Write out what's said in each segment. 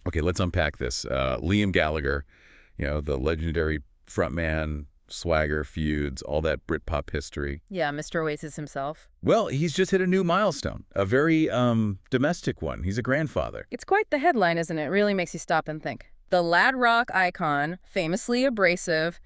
Okay, let's unpack this. Liam Gallagher, the legendary frontman, swagger, feuds, all that Britpop history. Yeah, Mr. Oasis himself. Well, he's just hit a new milestone, a very domestic one. He's a grandfather. It's quite the headline, isn't it? It really makes you stop and think. The lad rock icon, famously abrasive,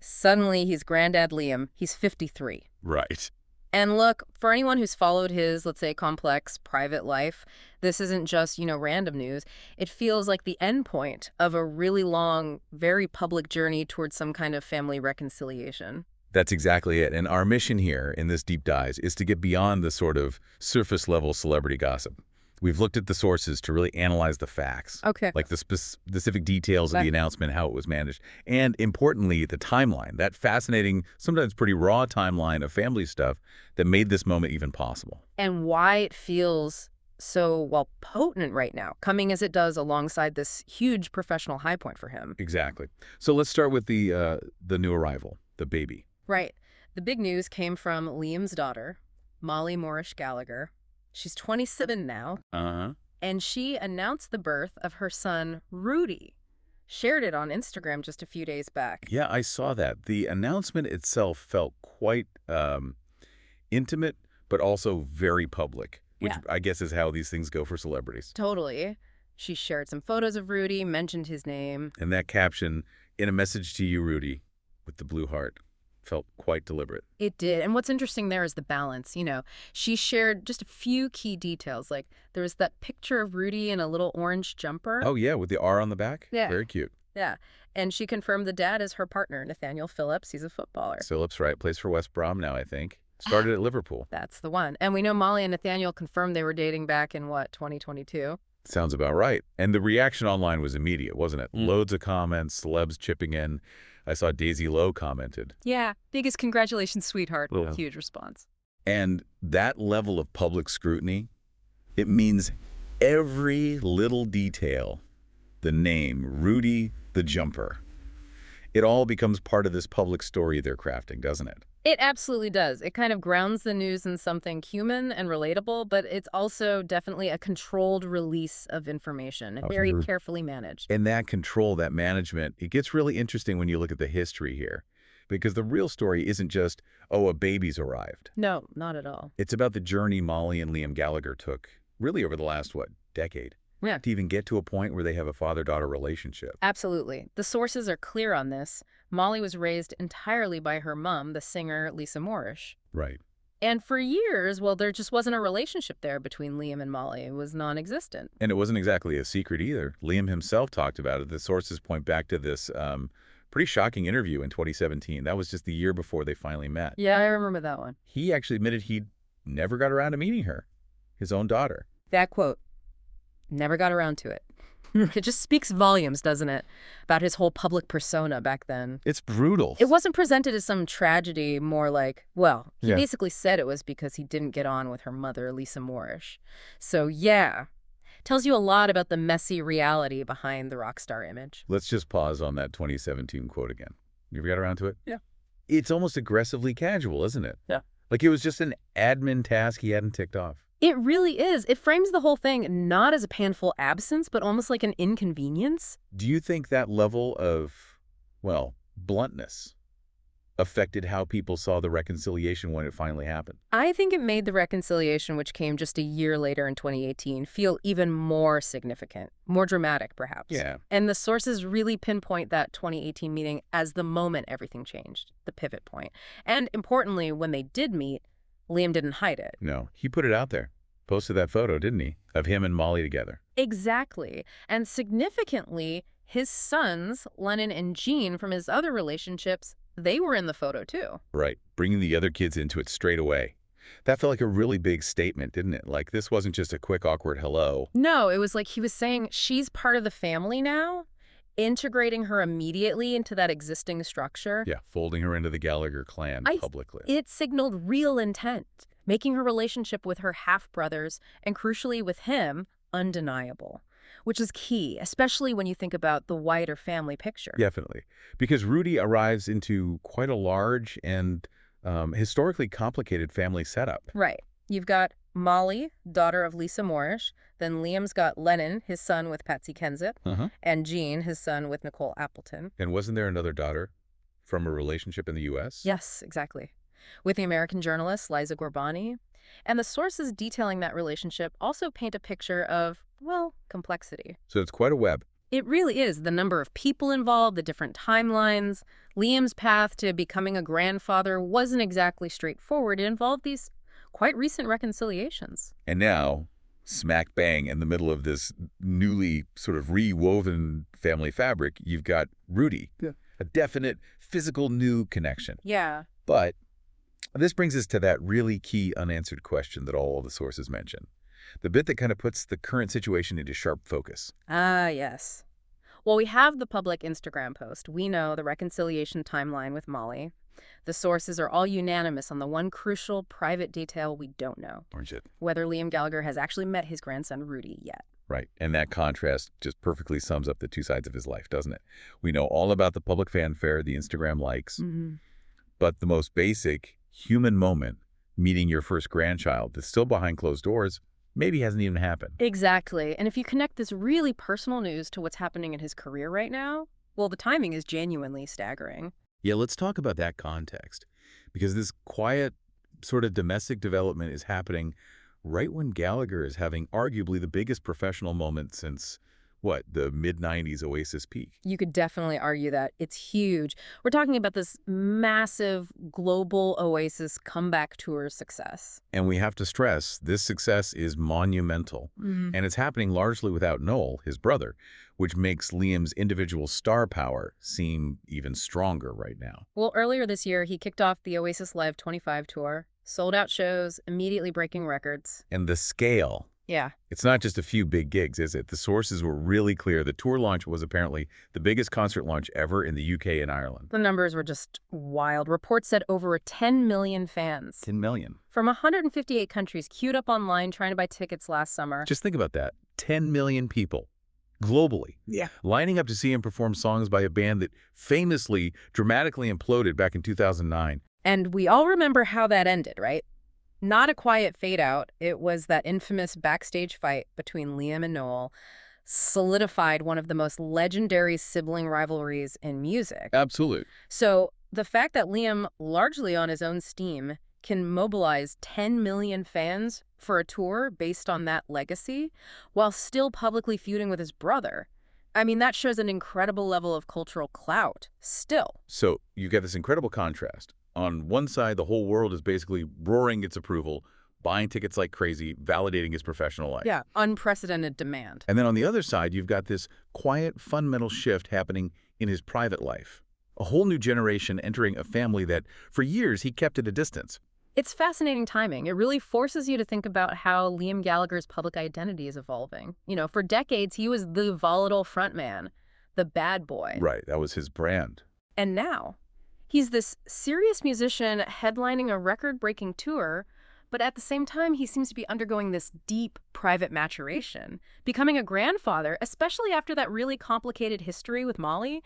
suddenly he's Grandad Liam. He's 53. Right. And look, for anyone who's followed his, let's say, complex private life, this isn't just, random news. It feels like the end point of a really long, very public journey towards some kind of family reconciliation. That's exactly it. And our mission here in this Deep Dives is to get beyond the sort of surface-level celebrity gossip. We've looked at the sources to really analyze the facts. Okay. Like the specific details of the announcement, how it was managed, and importantly, the timeline, that fascinating, sometimes pretty raw timeline of family stuff that made this moment even possible. And why it feels so, potent right now, coming as it does alongside this huge professional high point for him. Exactly. So let's start with the new arrival, the baby. Right. The big news came from Liam's daughter, Molly Moorish-Gallagher. She's 27 now, and she announced the birth of her son, Rudy. Shared it on Instagram just a few days back. Yeah, I saw that. The announcement itself felt quite intimate, but also very public, which I guess is how these things go for celebrities. Totally. She shared some photos of Rudy, mentioned his name. And that caption, "In a message to you, Rudy," with the blue heart, felt quite deliberate. It did. And what's interesting there is the balance. She shared just a few key details. Like there was that picture of Rudy in a little orange jumper. Oh, yeah, with the R on the back? Yeah. Very cute. Yeah. And she confirmed the dad is her partner, Nathaniel Phillips. He's a footballer. Phillips, right. Plays for West Brom now, I think. Started at Liverpool. That's the one. And we know Molly and Nathaniel confirmed they were dating back in, 2022? Sounds about right. And the reaction online was immediate, wasn't it? Loads of comments, celebs chipping in. I saw Daisy Lowe commented. Yeah, biggest congratulations, sweetheart. Yeah. Huge response. And that level of public scrutiny, it means every little detail, the name, Rudy the jumper, it all becomes part of this public story they're crafting, doesn't it? It absolutely does. It kind of grounds the news in something human and relatable, but it's also definitely a controlled release of information, very carefully managed. And that control, that management, it gets really interesting when you look at the history here. Because the real story isn't just, a baby's arrived. No, not at all. It's about the journey Molly and Liam Gallagher took, really over the last, decade? Yeah. To even get to a point where they have a father-daughter relationship. Absolutely. The sources are clear on this. Molly was raised entirely by her mom, the singer Lisa Moorish. Right. And for years, there just wasn't a relationship there between Liam and Molly. It was non-existent. And it wasn't exactly a secret either. Liam himself talked about it. The sources point back to this pretty shocking interview in 2017. That was just the year before they finally met. Yeah, I remember that one. He actually admitted he never got around to meeting her, his own daughter. That quote, never got around to it. It just speaks volumes, doesn't it, about his whole public persona back then. It's brutal. It wasn't presented as some tragedy, more like, he basically said it was because he didn't get on with her mother, Lisa Moorish. So, tells you a lot about the messy reality behind the rock star image. Let's just pause on that 2017 quote again. You ever got around to it? Yeah. It's almost aggressively casual, isn't it? Yeah. Like it was just an admin task he hadn't ticked off. It really is. It frames the whole thing not as a painful absence, but almost like an inconvenience. Do you think that level of, bluntness affected how people saw the reconciliation when it finally happened? I think it made the reconciliation, which came just a year later in 2018, feel even more significant, more dramatic, perhaps. Yeah. And the sources really pinpoint that 2018 meeting as the moment everything changed, the pivot point. And importantly, when they did meet, Liam didn't hide it. No, he put it out there. Posted that photo, didn't he, of him and Molly together. Exactly. And significantly, his sons, Lennon and Jean, from his other relationships, they were in the photo too. Right, bringing the other kids into it straight away. That felt like a really big statement, didn't it? Like this wasn't just a quick, awkward hello. No, it was like he was saying she's part of the family now, integrating her immediately into that existing structure. Yeah, folding her into the Gallagher clan publicly. It signaled real intent, making her relationship with her half-brothers, and crucially with him, undeniable. Which is key, especially when you think about the wider family picture. Definitely. Because Rudy arrives into quite a large and historically complicated family setup. Right. You've got Molly, daughter of Lisa Moorish. Then Liam's got Lennon, his son with Patsy Kensit, and Gene, his son with Nicole Appleton. And wasn't there another daughter from a relationship in the U.S.? Yes, exactly. With the American journalist Liza Ghorbani. And the sources detailing that relationship also paint a picture of, well, complexity. So it's quite a web. It really is. The number of people involved, the different timelines. Liam's path to becoming a grandfather wasn't exactly straightforward. It involved these quite recent reconciliations. And now, smack bang in the middle of this newly sort of rewoven family fabric, you've got Rudy. Yeah. A definite physical new connection. Yeah. But this brings us to that really key unanswered question that all of the sources mention. The bit that kind of puts the current situation into sharp focus. Ah, yes. Well, we have the public Instagram post. We know the reconciliation timeline with Molly. The sources are all unanimous on the one crucial private detail we don't know. Orange it. Whether Liam Gallagher has actually met his grandson Rudy yet. Right. And that contrast just perfectly sums up the two sides of his life, doesn't it? We know all about the public fanfare, the Instagram likes. But the most basic human moment, meeting your first grandchild that's still behind closed doors, maybe hasn't even happened. Exactly. And if you connect this really personal news to what's happening in his career right now, well, the timing is genuinely staggering. Yeah, let's talk about that context. Because this quiet sort of domestic development is happening right when Gallagher is having arguably the biggest professional moment since, what, the mid-90s Oasis peak. You could definitely argue that. It's huge. We're talking about this massive global Oasis comeback tour success. And we have to stress, this success is monumental. And it's happening largely without Noel, his brother, which makes Liam's individual star power seem even stronger right now. Well, earlier this year, he kicked off the Oasis Live 25 tour, sold out shows, immediately breaking records. And the scale. Yeah. It's not just a few big gigs, is it? The sources were really clear. The tour launch was apparently the biggest concert launch ever in the UK and Ireland. The numbers were just wild. Reports said over 10 million fans. 10 million. From 158 countries queued up online trying to buy tickets last summer. Just think about that. 10 million people. Globally. Yeah. Lining up to see him perform songs by a band that famously, dramatically imploded back in 2009. And we all remember how that ended, right? Not a quiet fade out. It was that infamous backstage fight between Liam and Noel, solidified one of the most legendary sibling rivalries in music. Absolute. So the fact that Liam, largely on his own steam, can mobilize 10 million fans for a tour based on that legacy while still publicly feuding with his brother, I mean, that shows an incredible level of cultural clout, still. So you get this incredible contrast. On one side, the whole world is basically roaring its approval, buying tickets like crazy, validating his professional life. Yeah, unprecedented demand. And then on the other side, you've got this quiet, fundamental shift happening in his private life. A whole new generation entering a family that, for years, he kept at a distance. It's fascinating timing. It really forces you to think about how Liam Gallagher's public identity is evolving. You know, for decades, he was the volatile frontman, the bad boy. Right, that was his brand. And now, he's this serious musician headlining a record-breaking tour, but at the same time, he seems to be undergoing this deep private maturation. Becoming a grandfather, especially after that really complicated history with Molly,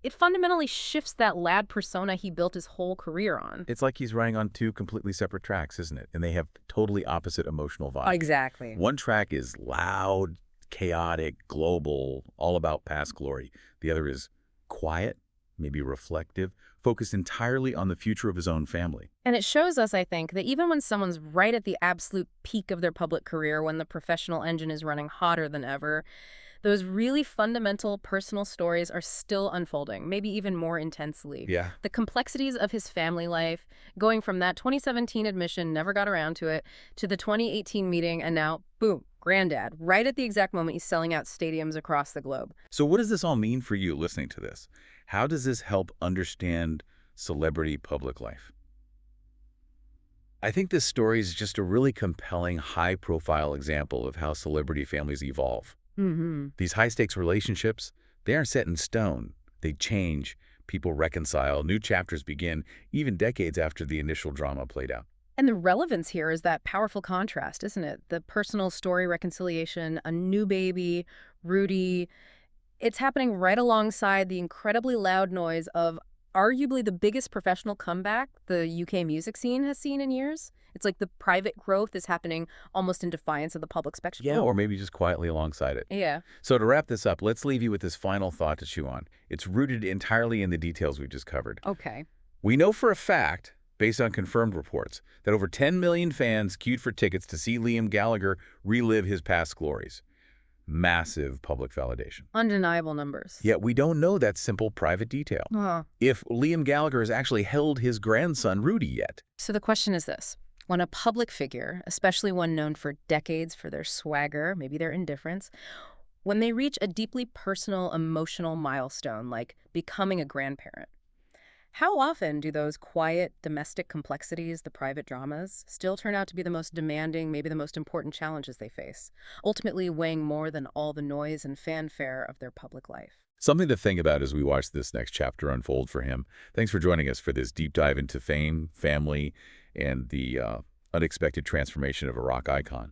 it fundamentally shifts that lad persona he built his whole career on. It's like he's riding on two completely separate tracks, isn't it? And they have totally opposite emotional vibes. Exactly. One track is loud, chaotic, global, all about past glory. The other is quiet, maybe reflective, focused entirely on the future of his own family. And it shows us, I think, that even when someone's right at the absolute peak of their public career, when the professional engine is running hotter than ever, those really fundamental personal stories are still unfolding, maybe even more intensely. Yeah. The complexities of his family life, going from that 2017 admission, never got around to it, to the 2018 meeting, and now, boom, Grandad, right at the exact moment he's selling out stadiums across the globe. So what does this all mean for you listening to this? How does this help understand celebrity public life? I think this story is just a really compelling, high-profile example of how celebrity families evolve. These high-stakes relationships, they aren't set in stone. They change, people reconcile, new chapters begin, even decades after the initial drama played out. And the relevance here is that powerful contrast, isn't it? The personal story reconciliation, a new baby, Rudy. It's happening right alongside the incredibly loud noise of arguably the biggest professional comeback the UK music scene has seen in years. It's like the private growth is happening almost in defiance of the public spectacle. Yeah, or maybe just quietly alongside it. Yeah. So to wrap this up, let's leave you with this final thought to chew on. It's rooted entirely in the details we've just covered. Okay. We know for a fact, based on confirmed reports, that over 10 million fans queued for tickets to see Liam Gallagher relive his past glories. Massive public validation. Undeniable numbers. Yet we don't know that simple private detail. If Liam Gallagher has actually held his grandson Rudy yet. So the question is this. When a public figure, especially one known for decades for their swagger, maybe their indifference, when they reach a deeply personal, emotional milestone like becoming a grandparent, how often do those quiet domestic complexities, the private dramas, still turn out to be the most demanding, maybe the most important challenges they face, ultimately weighing more than all the noise and fanfare of their public life? Something to think about as we watch this next chapter unfold for him. Thanks for joining us for this deep dive into fame, family, and the unexpected transformation of a rock icon.